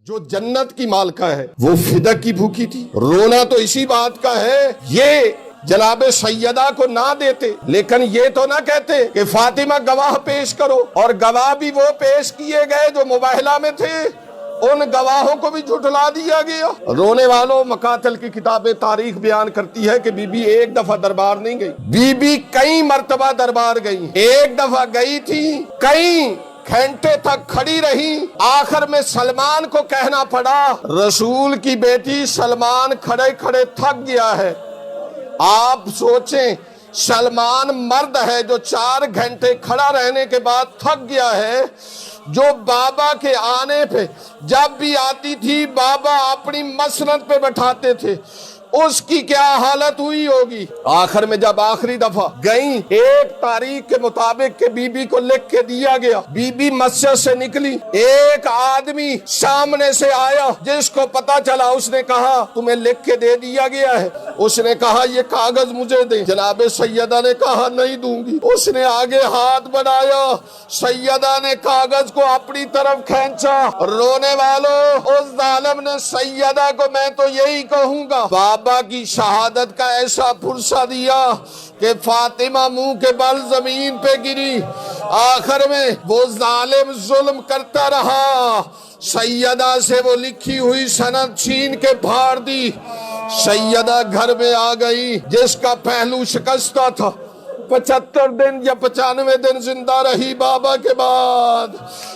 جو جنت کی مالکہ ہے وہ فدق کی بھوکی تھی. رونا تو اسی بات کا ہے یہ جناب سیدہ کو نہ دیتے، لیکن یہ تو نہ کہتے کہ فاطمہ گواہ پیش کرو، اور گواہ بھی وہ پیش کیے گئے جو مباہلہ میں تھے، ان گواہوں کو بھی جھٹلا دیا گیا. رونے والوں، مقاتل کی کتاب تاریخ بیان کرتی ہے کہ بی بی ایک دفعہ دربار نہیں گئی، بی بی کئی مرتبہ دربار گئی. ایک دفعہ گئی تھی، کئی گھنٹے تک کھڑی رہی، آخر میں سلمان کو کہنا پڑا رسول کی بیٹی سلمان کھڑے کھڑے تھک گیا ہے. آپ سوچیں، سلمان مرد ہے جو 4 گھنٹے کھڑا رہنے کے بعد تھک گیا ہے، جو بابا کے آنے پہ جب بھی آتی تھی بابا اپنی مسند پہ بٹھاتے تھے، اس کی کیا حالت ہوئی ہوگی. آخر میں جب آخری دفعہ گئیں، ایک تاریخ کے مطابق کہ بی بی کو لکھ کے دیا گیا، بی بی مسجد سے نکلی، ایک آدمی سامنے سے آیا، جس کو پتا چلا اس نے کہا تمہیں لکھ کے دے دیا گیا ہے. اس نے کہا یہ کاغذ مجھے دیں. جناب سیدہ نے کہا نہیں دوں گی. اس نے آگے ہاتھ بڑھایا، سیدہ نے کاغذ کو اپنی طرف کھینچا. رونے والوں، اس ظالم نے سیدہ کو میں تو یہی کہوں گا بابا کی شہادت کا ایسا پھرسا دیا کہ فاطمہ منہ کے بل زمین پہ گری. آخر میں وہ ظالم ظلم کرتا رہا، سیدہ سے وہ لکھی ہوئی سند چھین کے پھاڑ دی. سیدہ گھر میں آ گئی، جس کا پہلو شکستہ تھا. 75 دن یا 95 دن زندہ رہی بابا کے بعد،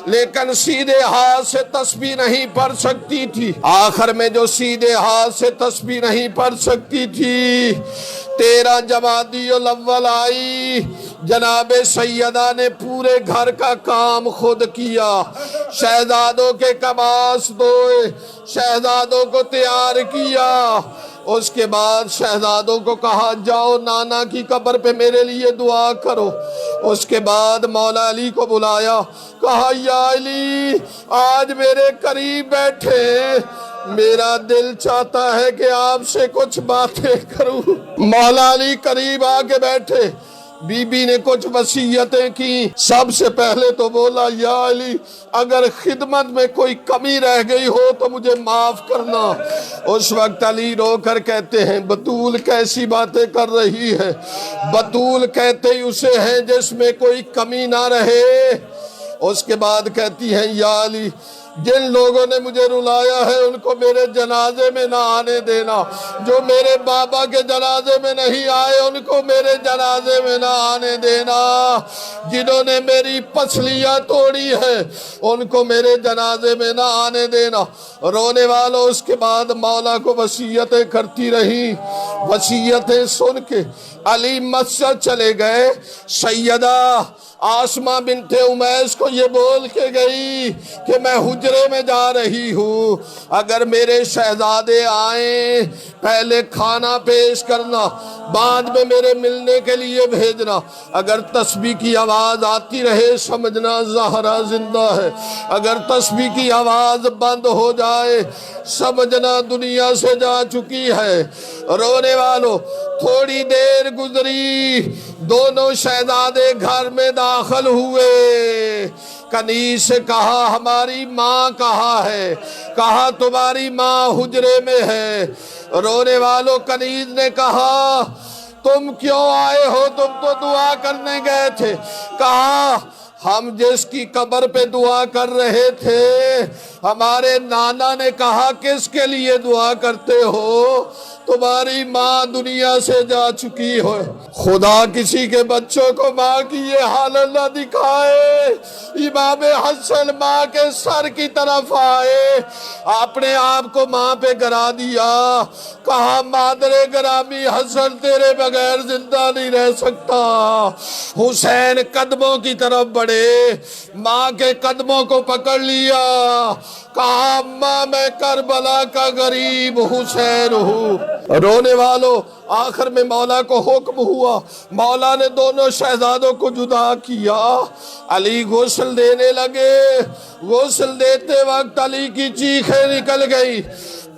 لیکن سیدھے ہاتھ سے تسبیح نہیں پڑھ سکتی تھی. آخر میں جو سیدھے ہاتھ سے تسبیح نہیں پڑھ سکتی تھی، 13 جمادی الاول آئی، جناب سیدہ نے پورے گھر کا کام خود کیا. شہزادوں کے کباس دھوئے، شہزادوں کو تیار کیا. اس کے بعد شہزادوں کو کہا جاؤ نانا کی قبر پہ میرے لیے دعا کرو. اس کے بعد مولا علی کو بلایا، کہا یا علی آج میرے قریب بیٹھے، میرا دل چاہتا ہے کہ آپ سے کچھ باتیں کروں. مولا علی قریب آ کے بیٹھے، بی بی نے کچھ وصیتیں کی. سب سے پہلے تو بولا یا علی اگر خدمت میں کوئی کمی رہ گئی ہو تو مجھے معاف کرنا. اس وقت علی رو کر کہتے ہیں بطول کیسی باتیں کر رہی ہے، بطول کہتے ہی اسے ہیں جس میں کوئی کمی نہ رہے. اس کے بعد کہتی ہیں یا علی جن لوگوں نے مجھے رلایا ہے ان کو میرے جنازے میں نہ آنے دینا، جو میرے بابا کے جنازے میں نہیں آئے ان کو میرے جنازے میں نہ آنے دینا، جنہوں نے میری پسلیاں توڑی ہیں ان کو میرے جنازے میں نہ آنے دینا. رونے والوں، اس کے بعد مولا کو وصیتیں کرتی رہی. وصیتیں سن کے علی مسجد چلے گئے. سیدہ آسمہ بنت امیس کو یہ بول کے گئی کہ میں حجرے میں جا رہی ہوں، اگر میرے شہزادے آئیں پہلے کھانا پیش کرنا، بعد میں میرے ملنے کے لیے بھیجنا. اگر تسبیح کی آواز آتی رہے سمجھنا زہرا زندہ ہے، اگر تسبیح کی آواز بند ہو جائے سمجھنا دنیا سے جا چکی ہے. رونے والوں، تھوڑی دیر گزری، دونوں شہزادے گھر میں داخل ہوئے. کنیز سے کہا ہماری ماں کہاں ہے؟ کہا تمہاری ماں حجرے میں ہے. رونے والوں، کنیز نے کہا تم کیوں آئے ہو؟ تم تو دعا کرنے گئے تھے. کہا ہم جس کی قبر پہ دعا کر رہے تھے ہمارے نانا نے کہا کس کے لیے دعا کرتے ہو؟ تمہاری ماں دنیا سے جا چکی ہو. خدا کسی کے بچوں کو ماں کی یہ حالت نہ دکھائے. امام حسن ماں کے سر کی طرف آئے، اپنے آپ کو ماں پہ گرا دیا. کہا مادر گرامی حسن تیرے بغیر زندہ نہیں رہ سکتا. حسین قدموں کی طرف بڑھے، ماں کے قدموں کو پکڑ لیا. کہا اماں میں کربلا کا غریب حسین ہوں. رونے والوں، آخر میں مولا کو حکم ہوا، مولا نے دونوں شہزادوں کو جدا کیا. علی غسل دینے لگے. غسل دیتے وقت علی کی چیخیں نکل گئی.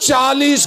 40